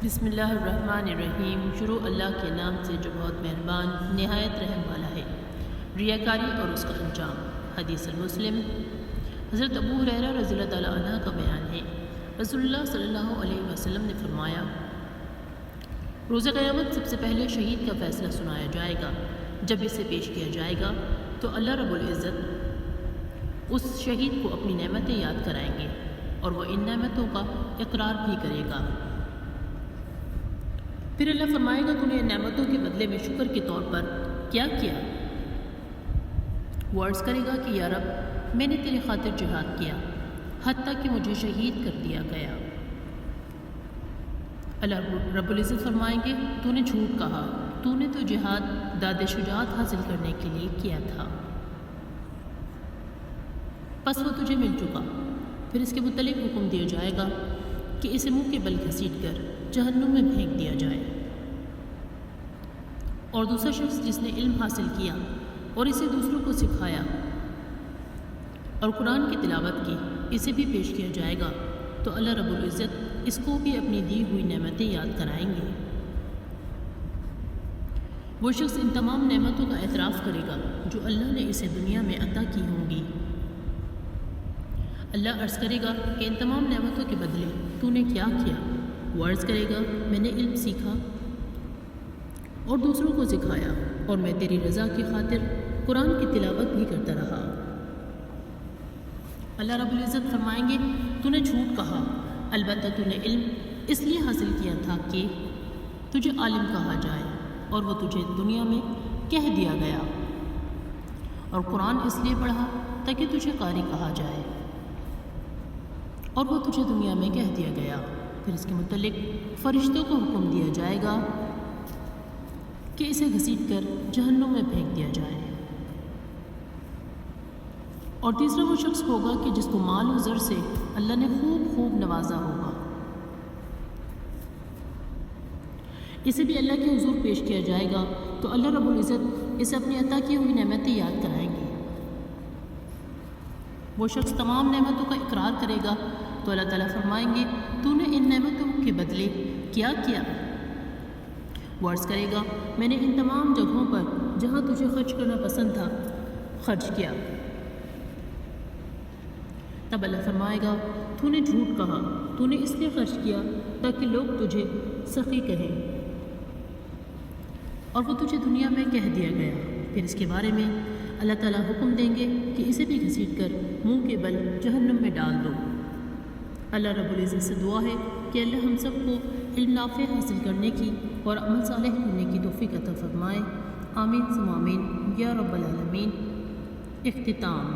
بسم اللہ الرحمن الرحیم۔ شروع اللہ کے نام سے جو بہت مہربان نہایت رحم والا ہے۔ ریاکاری اور اس کا انجام۔ حدیث المسلم۔ حضرت ابو ہریرہ رضی اللہ تعالیٰ عنہ کا بیان ہے، رسول اللہ صلی اللہ علیہ وسلم نے فرمایا، روز قیامت سب سے پہلے شہید کا فیصلہ سنایا جائے گا۔ جب اسے پیش کیا جائے گا تو اللہ رب العزت اس شہید کو اپنی نعمتیں یاد کرائیں گے اور وہ ان نعمتوں کا اقرار بھی کرے گا۔ پھر اللہ فرمائے گا، تو نے ان نعمتوں کے بدلے میں شکر کے طور پر کیا کیا؟ وہ عرض کرے گا کہ یا رب، میں نے تیری خاطر جہاد کیا حتیٰ کہ مجھے شہید کر دیا گیا۔ اللہ رب العزت فرمائیں گے، تو نے جھوٹ کہا، تو نے تو جہاد داد شجاعت حاصل کرنے کے لیے کیا تھا، پس وہ تجھے مل چکا۔ پھر اس کے متعلق حکم دیا جائے گا کہ اسے منہ کے بل گھسیٹ کر جہنم میں پھینک دیا جائے، اور دوسرا شخص جس نے علم حاصل کیا اور اسے دوسروں کو سکھایا اور قرآن کی تلاوت کی، اسے بھی پیش کیا جائے گا تو اللہ رب العزت اس کو بھی اپنی دی ہوئی نعمتیں یاد کرائیں گے۔ وہ شخص ان تمام نعمتوں کا اعتراف کرے گا جو اللہ نے اسے دنیا میں عطا کی ہوں گی۔ اللہ عرض کرے گا کہ ان تمام نعمتوں کے بدلے تو نے کیا کیا؟ وہ عرض کرے گا، میں نے علم سیکھا اور دوسروں کو سکھایا، اور میں تیری رضا کی خاطر قرآن کی تلاوت بھی کرتا رہا۔ اللہ رب العزت فرمائیں گے، تو نے جھوٹ کہا، البتہ تو نے علم اس لیے حاصل کیا تھا کہ تجھے عالم کہا جائے، اور وہ تجھے دنیا میں کہہ دیا گیا، اور قرآن اس لیے پڑھا تاکہ تجھے قاری کہا جائے، اور وہ تجھے دنیا میں کہہ دیا گیا۔ پھر اس کے متعلق فرشتوں کو حکم دیا جائے گا کہ اسے گھسیٹ کر جہنم میں پھینک دیا جائے۔ اور تیسرا وہ شخص ہوگا کہ جس کو مال و زر سے اللہ نے خوب نوازا ہوگا، اسے بھی اللہ کے حضور پیش کیا جائے گا تو اللہ رب العزت اسے اپنی عطا کی ہوئی نعمتیں یاد کرائیں گے۔ وہ شخص تمام نعمتوں کا اقرار کرے گا تو اللہ تعالیٰ فرمائیں گے، تو نے ان نعمتوں کے بدلے کیا کیا؟ وہ عرض کرے گا، میں نے ان تمام جگہوں پر جہاں تجھے خرچ کرنا پسند تھا خرچ کیا۔ تب اللہ فرمائے گا، تو نے جھوٹ کہا، تو نے اس لیے خرچ کیا تاکہ لوگ تجھے سخی کہیں، اور وہ تجھے دنیا میں کہہ دیا گیا۔ پھر اس کے بارے میں اللہ تعالیٰ حکم دیں گے کہ اسے بھی گھسیٹ کر منہ کے بل جہنم میں ڈال دو۔ اللہ رب العزت سے دعا ہے کہ اللہ ہم سب کو علم نافع حاصل کرنے کی اور عمل صالح کرنے کی توفیق عطا فرمائے۔ آمین ثم آمین یا رب العالمین۔ اختتام۔